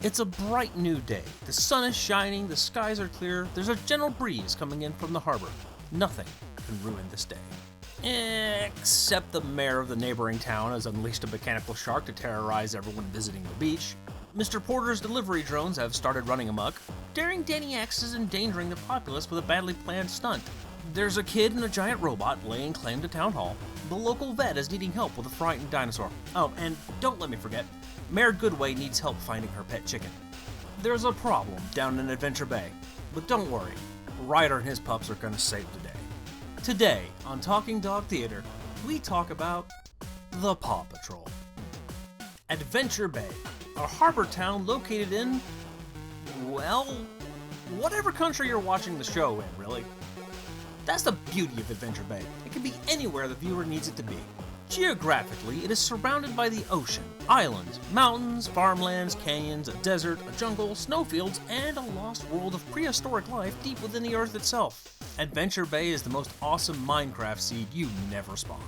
It's a bright new day. The sun is shining, the skies are clear, there's a gentle breeze coming in from the harbor. Nothing can ruin this day. Except the mayor of the neighboring town has unleashed a mechanical shark to terrorize everyone visiting the beach. Mr. Porter's delivery drones have started running amok. Daring Danny X is endangering the populace with a badly planned stunt. There's a kid and a giant robot laying claim to town hall. The local vet is needing help with a frightened dinosaur. Oh, and don't let me forget, Mayor Goodway needs help finding her pet chicken. There's a problem down in Adventure Bay, but don't worry, Ryder and his pups are gonna save the day. Today, on Talking Dog Theater, we talk about the Paw Patrol. Adventure Bay, a harbor town located in, well, whatever country you're watching the show in, really. That's the beauty of Adventure Bay. It can be anywhere the viewer needs it to be. Geographically, it is surrounded by the ocean, islands, mountains, farmlands, canyons, a desert, a jungle, snowfields, and a lost world of prehistoric life deep within the earth itself. Adventure Bay is the most awesome Minecraft seed you never spawned.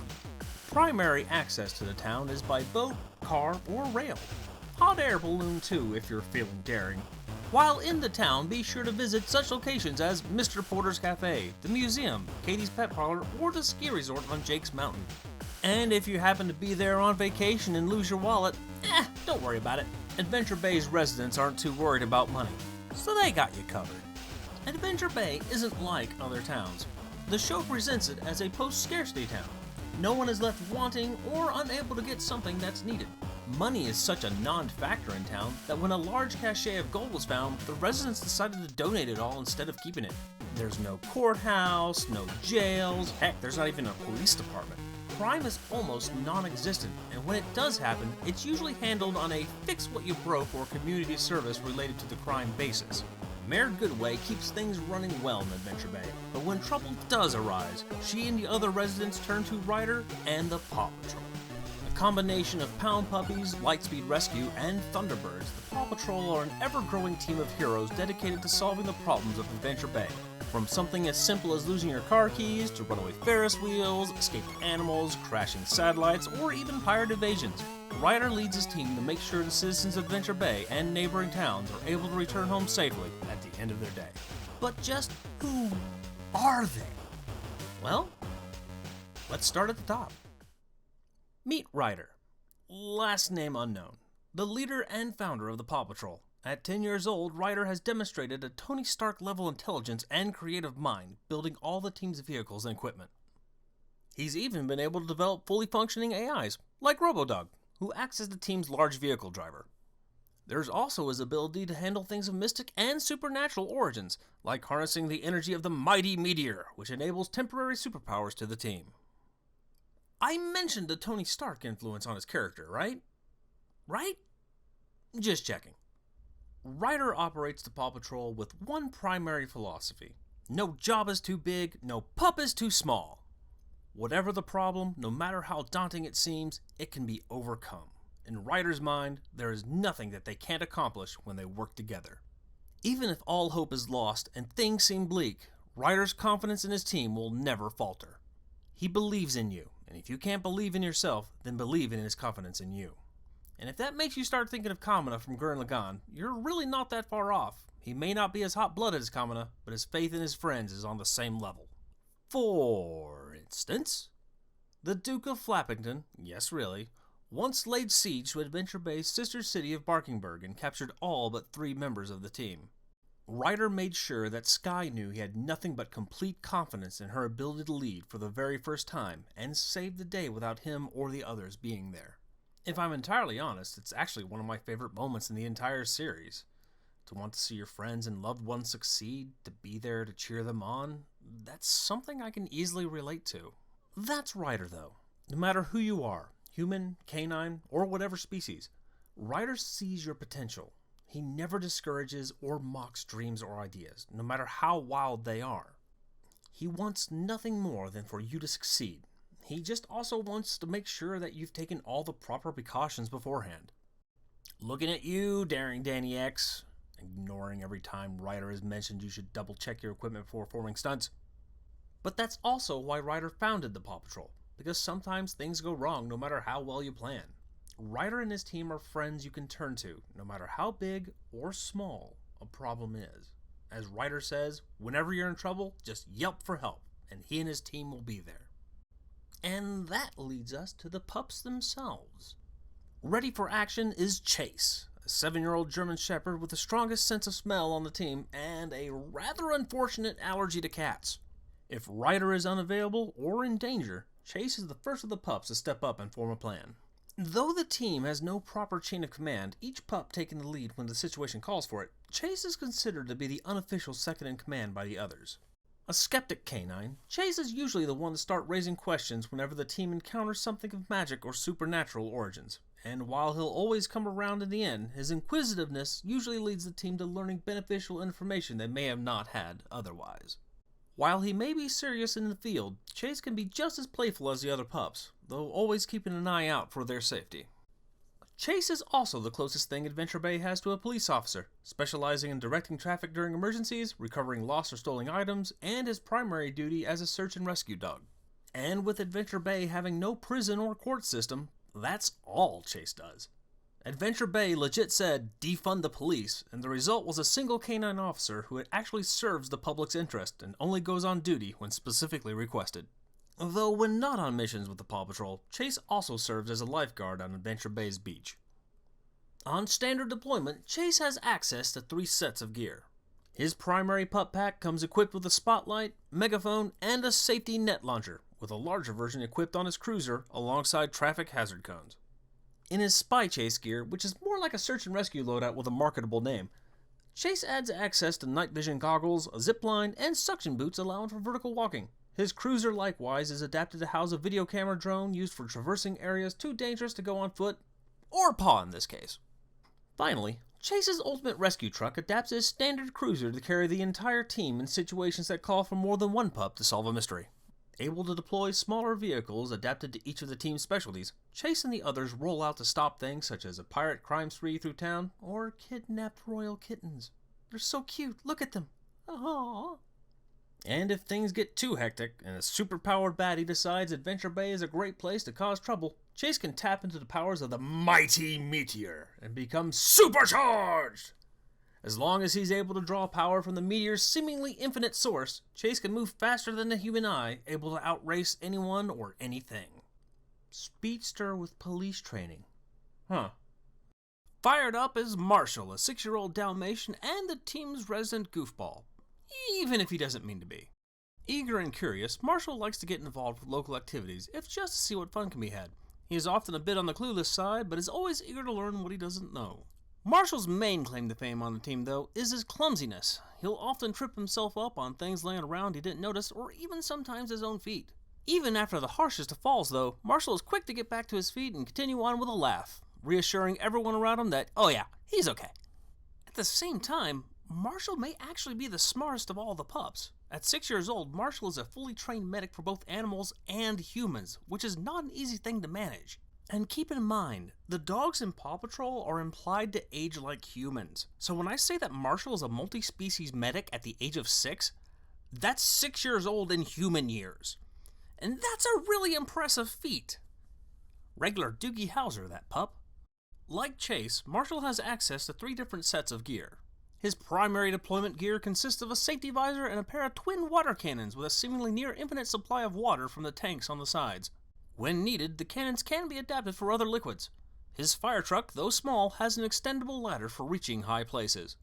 Primary access to the town is by boat, car, or rail. Hot air balloon too if you're feeling daring. While in the town, be sure to visit such locations as Mr. Porter's Cafe, the museum, Katie's Pet Parlor, or the ski resort on Jake's Mountain. And if you happen to be there on vacation and lose your wallet, don't worry about it. Adventure Bay's residents aren't too worried about money, so they got you covered. Adventure Bay isn't like other towns. The show presents it as a post-scarcity town. No one is left wanting or unable to get something that's needed. Money is such a non-factor in town that when a large cache of gold was found, the residents decided to donate it all instead of keeping it. There's no courthouse, no jails, heck, there's not even a police department. Crime is almost non-existent, and when it does happen, it's usually handled on a fix-what-you-broke or community service related to the crime basis. Mayor Goodway keeps things running well in Adventure Bay, but when trouble does arise, she and the other residents turn to Ryder and the Paw Patrol. A combination of pound puppies, Lightspeed Rescue, and Thunderbirds, the Paw Patrol are an ever-growing team of heroes dedicated to solving the problems of Adventure Bay. From something as simple as losing your car keys, to runaway Ferris wheels, escaped animals, crashing satellites, or even pirate evasions, Ryder leads his team to make sure the citizens of Adventure Bay and neighboring towns are able to return home safely at the end of their day. But just who are they? Well, let's start at the top. Meet Ryder, last name unknown, the leader and founder of the Paw Patrol. At 10 years old, Ryder has demonstrated a Tony Stark-level intelligence and creative mind, building all the team's vehicles and equipment. He's even been able to develop fully functioning AIs, like Robodog, who acts as the team's large vehicle driver. There's also his ability to handle things of mystic and supernatural origins, like harnessing the energy of the mighty meteor, which enables temporary superpowers to the team. I mentioned the Tony Stark influence on his character, right? Right? Just checking. Ryder operates the Paw Patrol with one primary philosophy. No job is too big, no pup is too small. Whatever the problem, no matter how daunting it seems, it can be overcome. In Ryder's mind, there is nothing that they can't accomplish when they work together. Even if all hope is lost and things seem bleak, Ryder's confidence in his team will never falter. He believes in you, and if you can't believe in yourself, then believe in his confidence in you. And if that makes you start thinking of Kamina from Gurren Lagann, you're really not that far off. He may not be as hot-blooded as Kamina, but his faith in his friends is on the same level. For instance, the Duke of Flappington, yes really, once laid siege to Adventure Bay's sister city of Barkingburg and captured all but 3 members of the team. Ryder made sure that Skye knew he had nothing but complete confidence in her ability to lead for the very first time, and saved the day without him or the others being there. If I'm entirely honest, it's actually one of my favorite moments in the entire series. To want to see your friends and loved ones succeed, to be there to cheer them on, that's something I can easily relate to. That's Ryder though. No matter who you are, human, canine, or whatever species, Ryder sees your potential. He never discourages or mocks dreams or ideas, no matter how wild they are. He wants nothing more than for you to succeed. He just also wants to make sure that you've taken all the proper precautions beforehand. Looking at you, daring Danny X, ignoring every time Ryder has mentioned you should double check your equipment before performing stunts. But that's also why Ryder founded the Paw Patrol, because sometimes things go wrong no matter how well you plan. Ryder and his team are friends you can turn to, no matter how big or small a problem is. As Ryder says, whenever you're in trouble, just yelp for help, and he and his team will be there. And that leads us to the pups themselves. Ready for action is Chase, a 7-year-old German Shepherd with the strongest sense of smell on the team and a rather unfortunate allergy to cats. If Ryder is unavailable or in danger, Chase is the first of the pups to step up and form a plan. Though the team has no proper chain of command, each pup taking the lead when the situation calls for it, Chase is considered to be the unofficial second in command by the others. A skeptic canine, Chase is usually the one to start raising questions whenever the team encounters something of magic or supernatural origins. And while he'll always come around in the end, his inquisitiveness usually leads the team to learning beneficial information they may have not had otherwise. While he may be serious in the field, Chase can be just as playful as the other pups, though always keeping an eye out for their safety. Chase is also the closest thing Adventure Bay has to a police officer, specializing in directing traffic during emergencies, recovering lost or stolen items, and his primary duty as a search and rescue dog. And with Adventure Bay having no prison or court system, that's all Chase does. Adventure Bay legit said, defund the police, and the result was a single canine officer who actually serves the public's interest and only goes on duty when specifically requested. Though when not on missions with the Paw Patrol, Chase also serves as a lifeguard on Adventure Bay's beach. On standard deployment, Chase has access to 3 sets of gear. His primary pup pack comes equipped with a spotlight, megaphone, and a safety net launcher, with a larger version equipped on his cruiser alongside traffic hazard cones. In his spy chase gear, which is more like a search and rescue loadout with a marketable name, Chase adds access to night vision goggles, a zip line, and suction boots allowing for vertical walking. His cruiser likewise is adapted to house a video camera drone used for traversing areas too dangerous to go on foot, or paw in this case. Finally, Chase's ultimate rescue truck adapts his standard cruiser to carry the entire team in situations that call for more than one pup to solve a mystery. Able to deploy smaller vehicles adapted to each of the team's specialties, Chase and the others roll out to stop things such as a pirate crime spree through town or kidnapped royal kittens. They're so cute, look at them. Aww. And if things get too hectic and a superpowered baddie decides Adventure Bay is a great place to cause trouble, Chase can tap into the powers of the mighty meteor and become supercharged! As long as he's able to draw power from the meteor's seemingly infinite source, Chase can move faster than the human eye, able to outrace anyone or anything. Speedster with police training. Huh. Fired up is Marshall, a 6-year-old Dalmatian and the team's resident goofball, even if he doesn't mean to be. Eager and curious, Marshall likes to get involved with local activities, if just to see what fun can be had. He is often a bit on the clueless side, but is always eager to learn what he doesn't know. Marshall's main claim to fame on the team, though, is his clumsiness. He'll often trip himself up on things laying around he didn't notice, or even sometimes his own feet. Even after the harshest of falls, though, Marshall is quick to get back to his feet and continue on with a laugh, reassuring everyone around him that, oh yeah, he's okay. At the same time, Marshall may actually be the smartest of all the pups. At 6 years old, Marshall is a fully trained medic for both animals and humans, which is not an easy thing to manage. And keep in mind, the dogs in Paw Patrol are implied to age like humans. So when I say that Marshall is a multi-species medic at the age of 6, that's 6 years old in human years. And that's a really impressive feat. Regular Doogie Howser, that pup. Like Chase, Marshall has access to 3 different sets of gear. His primary deployment gear consists of a safety visor and a pair of twin water cannons with a seemingly near infinite supply of water from the tanks on the sides. When needed, the cannons can be adapted for other liquids. His fire truck, though small, has an extendable ladder for reaching high places.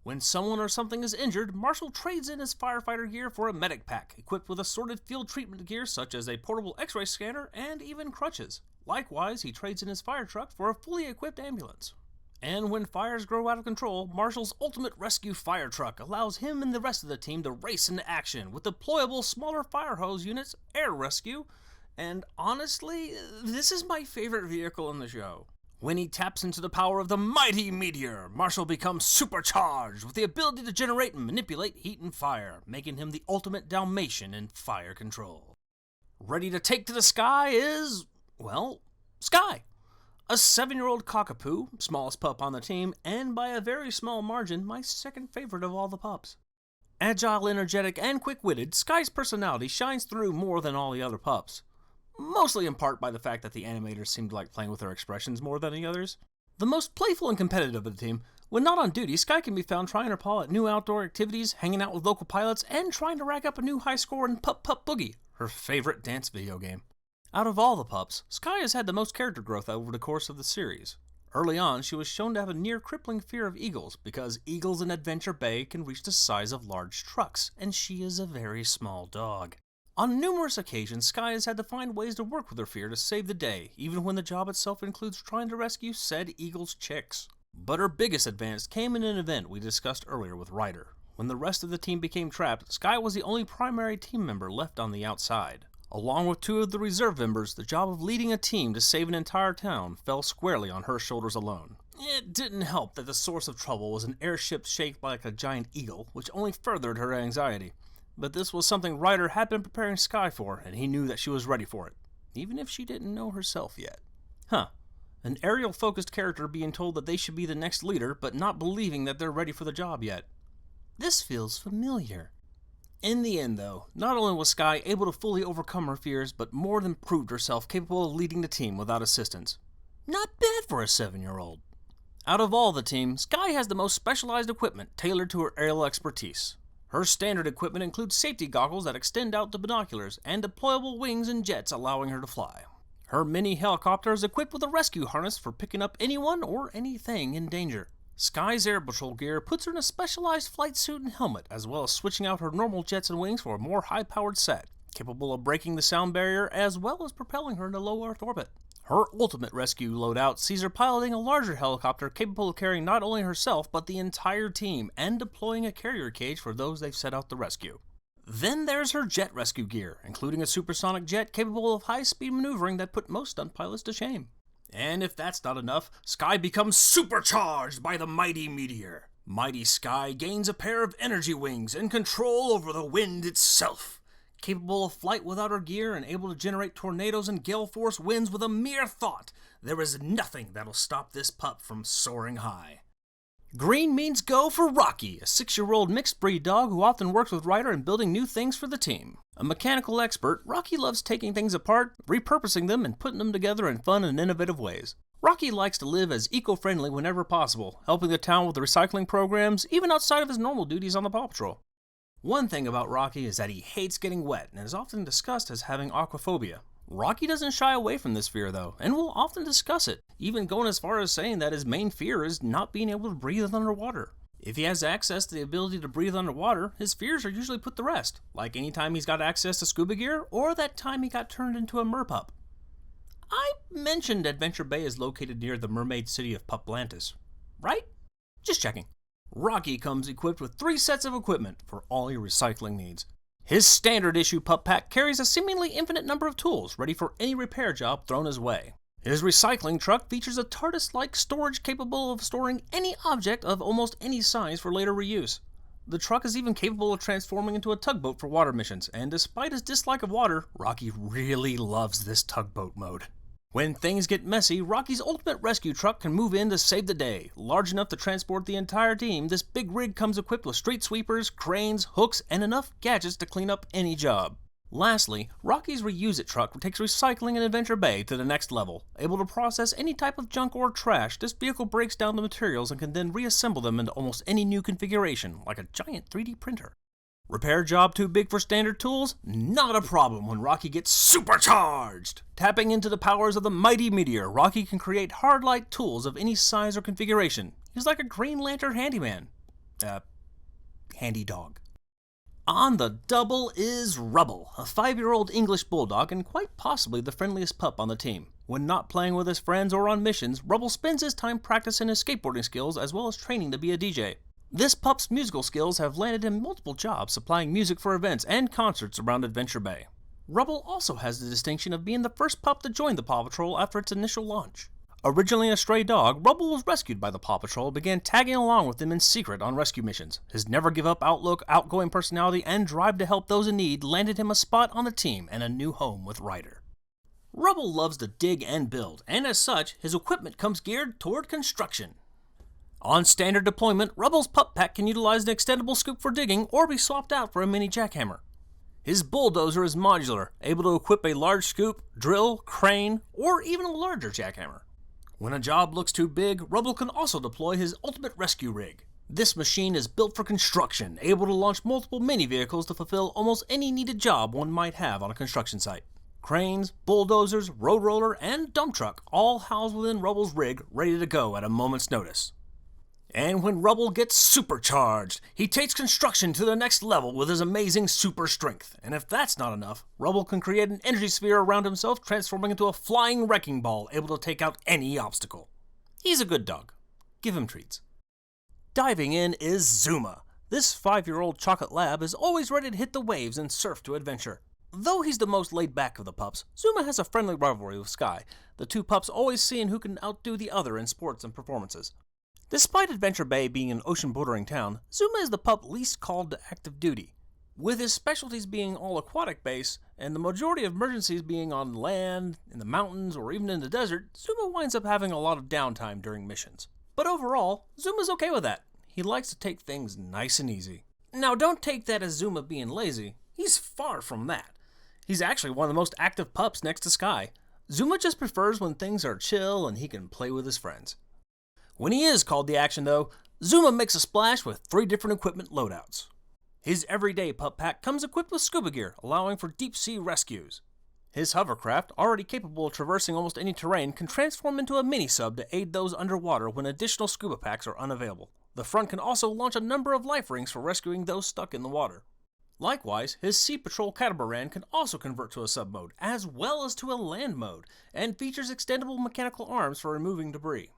When someone or something is injured, Marshall trades in his firefighter gear for a medic pack, equipped with assorted field treatment gear such as a portable x-ray scanner and even crutches. Likewise, he trades in his fire truck for a fully equipped ambulance. And when fires grow out of control, Marshall's ultimate rescue fire truck allows him and the rest of the team to race into action with deployable smaller fire hose units, air rescue, and honestly, this is my favorite vehicle in the show. When he taps into the power of the mighty meteor, Marshall becomes supercharged with the ability to generate and manipulate heat and fire, making him the ultimate Dalmatian in fire control. Ready to take to the sky is, well, Skye. A 7-year-old cockapoo, smallest pup on the team, and by a very small margin, my second favorite of all the pups. Agile, energetic, and quick-witted, Skye's personality shines through more than all the other pups. mostly in part by the fact that the animators seemed to like playing with her expressions more than the others. The most playful and competitive of the team, when not on duty, Skye can be found trying her paw at new outdoor activities, hanging out with local pilots, and trying to rack up a new high score in Pup Pup Boogie, her favorite dance video game. Out of all the pups, Skye has had the most character growth over the course of the series. Early on, she was shown to have a near-crippling fear of eagles, because eagles in Adventure Bay can reach the size of large trucks, and she is a very small dog. On numerous occasions, Skye has had to find ways to work with her fear to save the day, even when the job itself includes trying to rescue said eagle's chicks. But her biggest advance came in an event we discussed earlier with Ryder. When the rest of the team became trapped, Skye was the only primary team member left on the outside. Along with 2 of the reserve members, the job of leading a team to save an entire town fell squarely on her shoulders alone. It didn't help that the source of trouble was an airship shaped like a giant eagle, which only furthered her anxiety. But this was something Ryder had been preparing Skye for, and he knew that she was ready for it, even if she didn't know herself yet. An aerial-focused character being told that they should be the next leader, but not believing that they're ready for the job yet. This feels familiar. In the end, though, not only was Skye able to fully overcome her fears, but more than proved herself capable of leading the team without assistance. Not bad for a 7-year-old. Out of all the team, Skye has the most specialized equipment tailored to her aerial expertise. Her standard equipment includes safety goggles that extend out to binoculars and deployable wings and jets allowing her to fly. Her mini helicopter is equipped with a rescue harness for picking up anyone or anything in danger. Skye's air patrol gear puts her in a specialized flight suit and helmet, as well as switching out her normal jets and wings for a more high-powered set, capable of breaking the sound barrier as well as propelling her into low Earth orbit. Her ultimate rescue loadout sees her piloting a larger helicopter capable of carrying not only herself but the entire team and deploying a carrier cage for those they've set out to rescue. Then there's her jet rescue gear, including a supersonic jet capable of high-speed maneuvering that put most stunt pilots to shame. And if that's not enough, Skye becomes supercharged by the mighty meteor. Mighty Skye gains a pair of energy wings and control over the wind itself. Capable of flight without her gear and able to generate tornadoes and gale force winds with a mere thought, there is nothing that'll stop this pup from soaring high. Green means go for Rocky, a 6-year-old mixed breed dog who often works with Ryder in building new things for the team. A mechanical expert, Rocky loves taking things apart, repurposing them, and putting them together in fun and innovative ways. Rocky likes to live as eco-friendly whenever possible, helping the town with the recycling programs, even outside of his normal duties on the Paw Patrol. One thing about Rocky is that he hates getting wet and is often discussed as having aquaphobia. Rocky doesn't shy away from this fear though, and will often discuss it, even going as far as saying that his main fear is not being able to breathe underwater. If he has access to the ability to breathe underwater, his fears are usually put to rest, like anytime he's got access to scuba gear or that time he got turned into a merpup. I mentioned Adventure Bay is located near the mermaid city of Puplantis, right? Just checking. Rocky comes equipped with 3 sets of equipment for all your recycling needs. His standard issue pup pack carries a seemingly infinite number of tools ready for any repair job thrown his way. His recycling truck features a TARDIS-like storage capable of storing any object of almost any size for later reuse. The truck is even capable of transforming into a tugboat for water missions, and despite his dislike of water, Rocky really loves this tugboat mode. When things get messy, Rocky's ultimate rescue truck can move in to save the day. Large enough to transport the entire team, this big rig comes equipped with street sweepers, cranes, hooks, and enough gadgets to clean up any job. Lastly, Rocky's Reuse It truck takes recycling in Adventure Bay to the next level. Able to process any type of junk or trash, this vehicle breaks down the materials and can then reassemble them into almost any new configuration, like a giant 3D printer. Repair job too big for standard tools? Not a problem when Rocky gets supercharged! Tapping into the powers of the mighty meteor, Rocky can create hard-light tools of any size or configuration. He's like a Green Lantern handyman. Handy dog. On the double is Rubble, a 5-year-old English bulldog and quite possibly the friendliest pup on the team. When not playing with his friends or on missions, Rubble spends his time practicing his skateboarding skills as well as training to be a DJ. This pup's musical skills have landed him multiple jobs supplying music for events and concerts around Adventure Bay. Rubble also has the distinction of being the first pup to join the Paw Patrol after its initial launch. Originally a stray dog, Rubble was rescued by the Paw Patrol and began tagging along with them in secret on rescue missions. His never-give-up outlook, outgoing personality, and drive to help those in need landed him a spot on the team and a new home with Ryder. Rubble loves to dig and build, and as such, his equipment comes geared toward construction. On standard deployment, Rubble's pup pack can utilize an extendable scoop for digging or be swapped out for a mini jackhammer. His bulldozer is modular, able to equip a large scoop, drill, crane, or even a larger jackhammer. When a job looks too big, Rubble can also deploy his ultimate rescue rig. This machine is built for construction, able to launch multiple mini-vehicles to fulfill almost any needed job one might have on a construction site. Cranes, bulldozers, road roller, and dump truck all housed within Rubble's rig, ready to go at a moment's notice. And when Rubble gets supercharged, he takes construction to the next level with his amazing super strength. And if that's not enough, Rubble can create an energy sphere around himself, transforming into a flying wrecking ball able to take out any obstacle. He's a good dog. Give him treats. Diving in is Zuma. This 5-year-old chocolate lab is always ready to hit the waves and surf to adventure. Though he's the most laid back of the pups, Zuma has a friendly rivalry with Skye, the two pups always seeing who can outdo the other in sports and performances. Despite Adventure Bay being an ocean-bordering town, Zuma is the pup least called to active duty. With his specialties being all aquatic base, and the majority of emergencies being on land, in the mountains, or even in the desert, Zuma winds up having a lot of downtime during missions. But overall, Zuma's okay with that. He likes to take things nice and easy. Now don't take that as Zuma being lazy. He's far from that. He's actually one of the most active pups next to Skye. Zuma just prefers when things are chill and he can play with his friends. When he is called to action though, Zuma makes a splash with 3 different equipment loadouts. His everyday pup pack comes equipped with scuba gear, allowing for deep sea rescues. His hovercraft, already capable of traversing almost any terrain, can transform into a mini-sub to aid those underwater when additional scuba packs are unavailable. The front can also launch a number of life rings for rescuing those stuck in the water. Likewise, his Sea Patrol catamaran can also convert to a sub mode, as well as to a land mode, and features extendable mechanical arms for removing debris.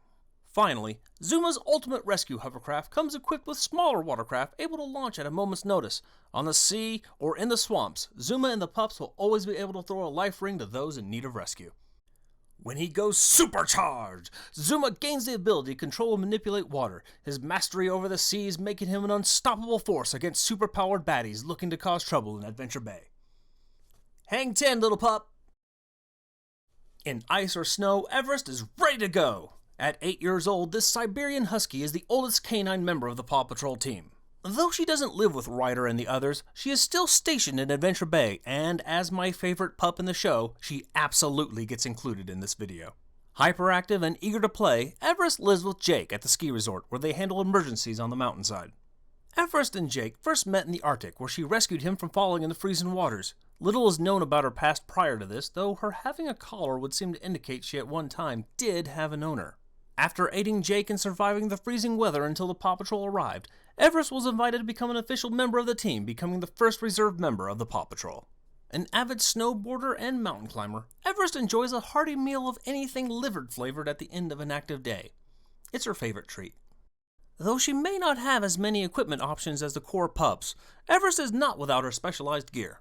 Finally, Zuma's ultimate rescue hovercraft comes equipped with smaller watercraft able to launch at a moment's notice. On the sea or in the swamps, Zuma and the pups will always be able to throw a life ring to those in need of rescue. When he goes supercharged, Zuma gains the ability to control and manipulate water, his mastery over the seas making him an unstoppable force against superpowered baddies looking to cause trouble in Adventure Bay. Hang 10, little pup! In ice or snow, Everest is ready to go! At 8 years old, this Siberian Husky is the oldest canine member of the Paw Patrol team. Though she doesn't live with Ryder and the others, she is still stationed in Adventure Bay, and as my favorite pup in the show, she absolutely gets included in this video. Hyperactive and eager to play, Everest lives with Jake at the ski resort where they handle emergencies on the mountainside. Everest and Jake first met in the Arctic where she rescued him from falling in the freezing waters. Little is known about her past prior to this, though her having a collar would seem to indicate she at one time did have an owner. After aiding Jake in surviving the freezing weather until the Paw Patrol arrived, Everest was invited to become an official member of the team, becoming the first reserve member of the Paw Patrol. An avid snowboarder and mountain climber, Everest enjoys a hearty meal of anything liver-flavored at the end of an active day. It's her favorite treat. Though she may not have as many equipment options as the core pups, Everest is not without her specialized gear.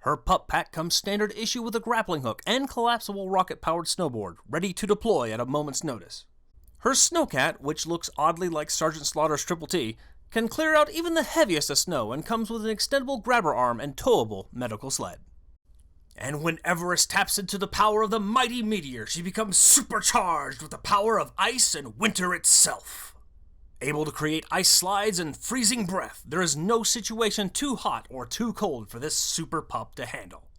Her pup pack comes standard issue with a grappling hook and collapsible rocket-powered snowboard, ready to deploy at a moment's notice. Her snowcat, which looks oddly like Sergeant Slaughter's Triple T, can clear out even the heaviest of snow and comes with an extendable grabber arm and towable medical sled. And when Everest taps into the power of the mighty meteor, she becomes supercharged with the power of ice and winter itself. Able to create ice slides and freezing breath, there is no situation too hot or too cold for this super pup to handle.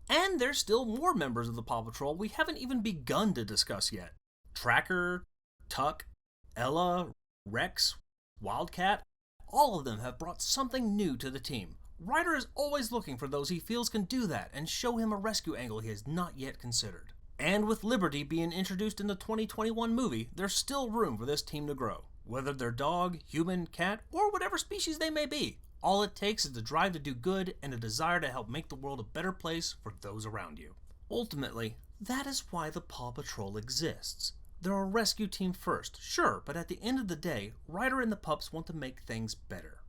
And there's still more members of the Paw Patrol we haven't even begun to discuss yet. Tracker, Tuck, Ella, Rex, Wildcat, all of them have brought something new to the team. Ryder is always looking for those he feels can do that and show him a rescue angle he has not yet considered. And with Liberty being introduced in the 2021 movie, there's still room for this team to grow. Whether they're dog, human, cat, or whatever species they may be, all it takes is the drive to do good and a desire to help make the world a better place for those around you. Ultimately, that is why the Paw Patrol exists. They're a rescue team first, sure, but at the end of the day, Ryder and the pups want to make things better.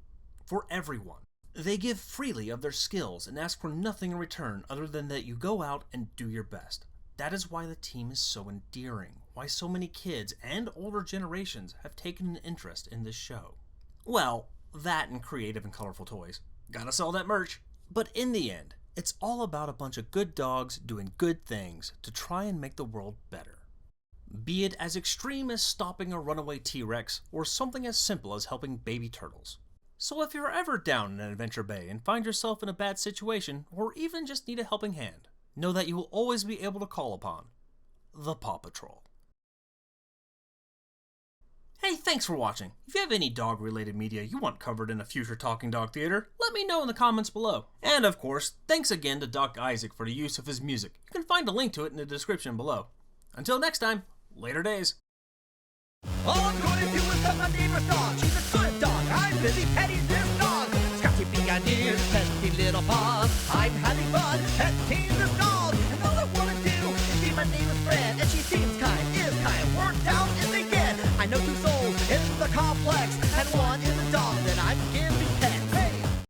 For everyone. They give freely of their skills and ask for nothing in return other than that you go out and do your best. That is why the team is so endearing, why so many kids and older generations have taken an interest in this show. Well, that and creative and colorful toys. Gotta sell that merch. But in the end, it's all about a bunch of good dogs doing good things to try and make the world better. Be it as extreme as stopping a runaway T-Rex or something as simple as helping baby turtles. So if you're ever down in Adventure Bay and find yourself in a bad situation, or even just need a helping hand, know that you will always be able to call upon the Paw Patrol. Hey, thanks for watching. If you have any dog-related media you want covered in a future Talking Dog Theater, let me know in the comments below. And of course, thanks again to Doc Isaac for the use of his music. You can find a link to it in the description below. Until next time, later days. All I'm going to do is pet my neighbor's dog. She's a good dog. I'm busy petting this dog. Scratchy big ears, pesky little paws. I'm having fun petting this dog. And all I want to do is be my neighbor's friend.